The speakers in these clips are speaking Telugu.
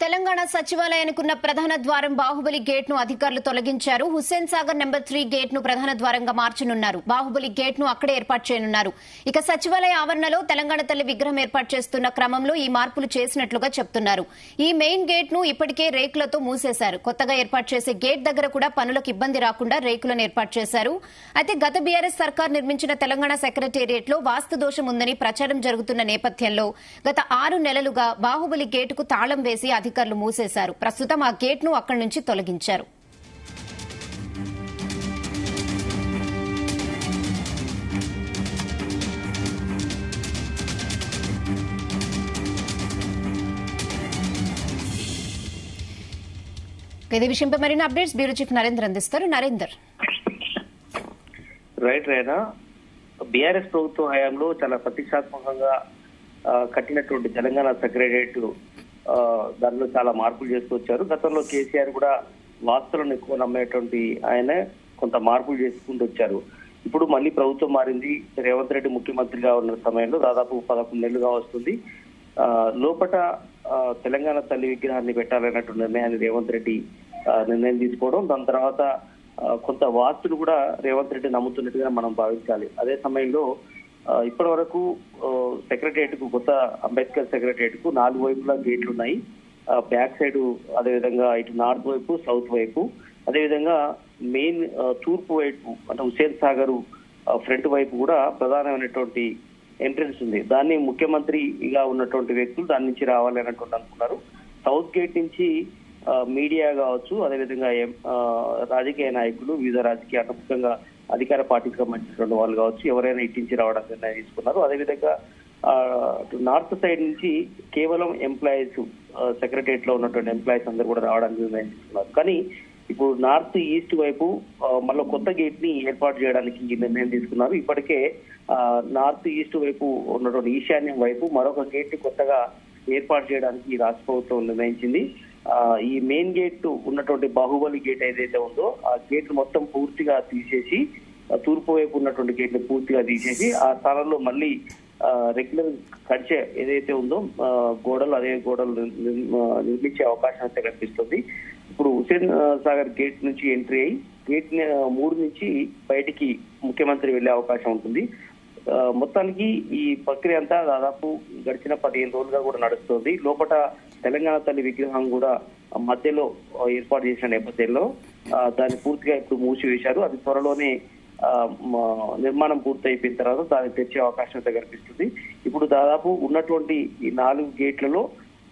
తెలంగాణ సచివాలయానికున్న ప్రధాన ద్వారం బాహుబలి గేట్ ను అధికారులు తొలగించారు. హుస్సేన్ సాగర్ నెంబర్ 3 గేట్ ను ప్రధాన ద్వారంగా మార్చనున్నారు. బాహుబలి గేట్ ను అక్కడే ఏర్పాటు చేయనున్నారు. ఇక సచివాలయ ఆవరణలో తెలంగాణ తల్లి విగ్రహం ఏర్పాటు చేస్తున్న క్రమంలో ఈ మార్పులు చేసినట్లుగా చెప్తున్నారు. ఈ మెయిన్ గేట్ ను ఇప్పటికే రేకులతో మూసేశారు. కొత్తగా ఏర్పాటు చేసే గేట్ దగ్గర కూడా పనులకు ఇబ్బంది రాకుండా రేకులను ఏర్పాటు చేశారు. అయితే గత బీఆర్ఎస్ సర్కార్ నిర్మించిన తెలంగాణ సెక్రటేరియట్ లో వాస్తు దోషం ఉందని ప్రచారం జరుగుతున్న నేపథ్యంలో గత 6 నెలలుగా బాహుబలి గేటుకు తాళం వేసి అధికారులు మూసేశారు. ప్రస్తుతం ఆ గేట్ ను అక్కడి నుంచి తొలగించారు. ఇదే విషయంపై మరిన్ని అప్డేట్స్ బ్యూరో చీఫ్ నరేందర్ అందిస్తారు. నరేందర్. రైట్ రైనా, బీఆర్ఎస్ ప్రభుత్వ హయాంలో చాలా ప్రతిష్టాత్మకంగా కట్టినటువంటి తెలంగాణ సెక్రటేరియట్ దానిలో చాలా మార్పులు చేస్తూ వచ్చారు. గతంలో కేసీఆర్ కూడా వాస్తులను ఎక్కువ నమ్మేటువంటి ఆయన కొంత మార్పులు చేసుకుంటూ వచ్చారు. ఇప్పుడు మళ్ళీ ప్రభుత్వం మారింది. రేవంత్ రెడ్డి ముఖ్యమంత్రిగా ఉన్న సమయంలో దాదాపు 11 నెలలుగా వస్తుంది. లోపట తెలంగాణ తల్లి విగ్రహాన్ని పెట్టాలన్నటువంటి నిర్ణయాన్ని రేవంత్ రెడ్డి నిర్ణయం తీసుకోవడం, దాని తర్వాత కొంత వాస్తులు కూడా రేవంత్ రెడ్డి నమ్ముతున్నట్టుగా మనం భావించాలి. అదే సమయంలో ఇప్పటి వరకు సెక్రటేరియట్ కు, కొత్త అంబేద్కర్ సెక్రటేరియట్ కు 4 వైపులా గేట్లు ఉన్నాయి. బ్యాక్ సైడ్, అదేవిధంగా ఇటు నార్త్ వైపు, సౌత్ వైపు, అదేవిధంగా మెయిన్ తూర్పు వైపు అంటే హుస్సేన్ సాగర్ ఫ్రంట్ వైపు కూడా ప్రధానమైనటువంటి ఎంట్రన్స్ ఉంది. దాన్ని ముఖ్యమంత్రిగా ఉన్నటువంటి వ్యక్తులు దాని నుంచి రావాలి అన్నట్టు అనుకున్నారు. సౌత్ గేట్ నుంచి మీడియా కావచ్చు, అదేవిధంగా రాజకీయ నాయకులు, వివిధ రాజకీయ ముఖ్యంగా అధికార పార్టీకి సంబంధించినటువంటి వాళ్ళు కావచ్చు, ఎవరైనా ఇట్టించి రావడానికి నిర్ణయం తీసుకున్నారు. అదేవిధంగా నార్త్ సైడ్ నుంచి కేవలం ఎంప్లాయీస్, సెక్రటేరియట్ లో ఉన్నటువంటి ఎంప్లాయీస్ అందరూ కూడా రావడానికి నిర్ణయం తీసుకున్నారు. కానీ ఇప్పుడు నార్త్ ఈస్ట్ వైపు మళ్ళీ కొత్త గేట్ ని ఏర్పాటు చేయడానికి నిర్ణయం తీసుకున్నారు. ఇప్పటికే నార్త్ ఈస్ట్ వైపు ఉన్నటువంటి ఈశాన్యం వైపు మరొక గేట్ ని కొత్తగా ఏర్పాటు చేయడానికి రాష్ట్ర ప్రభుత్వం నిర్ణయించింది. ఈ మెయిన్ గేట్ ఉన్నటువంటి బాహుబలి గేట్ ఏదైతే ఉందో ఆ గేట్ మొత్తం పూర్తిగా తీసేసి, తూర్పు వైపు ఉన్నటువంటి గేట్ ని పూర్తిగా తీసేసి ఆ స్థానంలో మళ్ళీ రెగ్యులర్ కంచె ఏదైతే ఉందో గోడలు, అదే గోడలు నిర్మించే అవకాశం అయితే కనిపిస్తుంది. ఇప్పుడు హుస్సేన్ సాగర్ గేట్ నుంచి ఎంట్రీ అయ్యి గేట్ 3 నుంచి బయటికి ముఖ్యమంత్రి వెళ్లే అవకాశం ఉంటుంది. మొత్తానికి ఈ ప్రక్రియ అంతా దాదాపు గడిచిన 15 రోజులుగా కూడా నడుస్తుంది. లోపల తెలంగాణ తల్లి విగ్రహం కూడా మధ్యలో ఏర్పాటు చేసిన నేపథ్యంలో దాన్ని పూర్తిగా ఇప్పుడు మూసివేశారు. అది త్వరలోనే నిర్మాణం పూర్తి అయిపోయిన తర్వాత దాన్ని తెచ్చే అవకాశం అయితే కనిపిస్తుంది. ఇప్పుడు దాదాపు ఉన్నటువంటి ఈ 4 గేట్లలో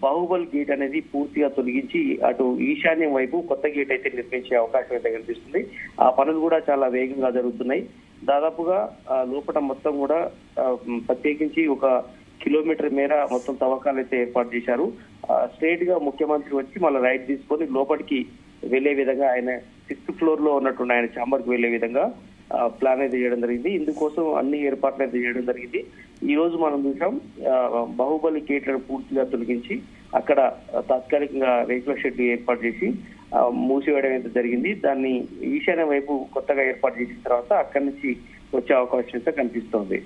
బాహుబలి గేట్ అనేది పూర్తిగా తొలగించి అటు ఈశాన్యం వైపు కొత్త గేట్ అయితే నిర్మించే అవకాశం అయితే కనిపిస్తుంది. ఆ పనులు కూడా చాలా వేగంగా జరుగుతున్నాయి. దాదాపుగా లోపల మొత్తం కూడా ప్రత్యేకించి 1 కిలోమీటర్ మేర మొత్తం తవ్వకాలు అయితే ఏర్పాటు చేశారు. స్ట్రైట్ గా ముఖ్యమంత్రి వచ్చి మళ్ళీ రైట్ తీసుకొని లోపలికి వెళ్లే విధంగా ఆయన 6th ఫ్లోర్ లో ఉన్నటువంటి ఆయన ఛాంబర్ కు వెళ్లే విధంగా ప్లాన్ అయితే చేయడం జరిగింది. ఇందుకోసం అన్ని ఏర్పాట్లు అయితే చేయడం జరిగింది. ఈ రోజు మనం చూసాం బాహుబలి గేట్లను పూర్తిగా తొలగించి అక్కడ తాత్కాలికంగా రేకుల షెడ్ ఏర్పాటు చేసి మూసివేయడం అయితే జరిగింది. దాన్ని ఈశాన్య వైపు కొత్తగా ఏర్పాటు చేసిన తర్వాత అక్కడి నుంచి వచ్చే అవకాశం అయితే కనిపిస్తోంది.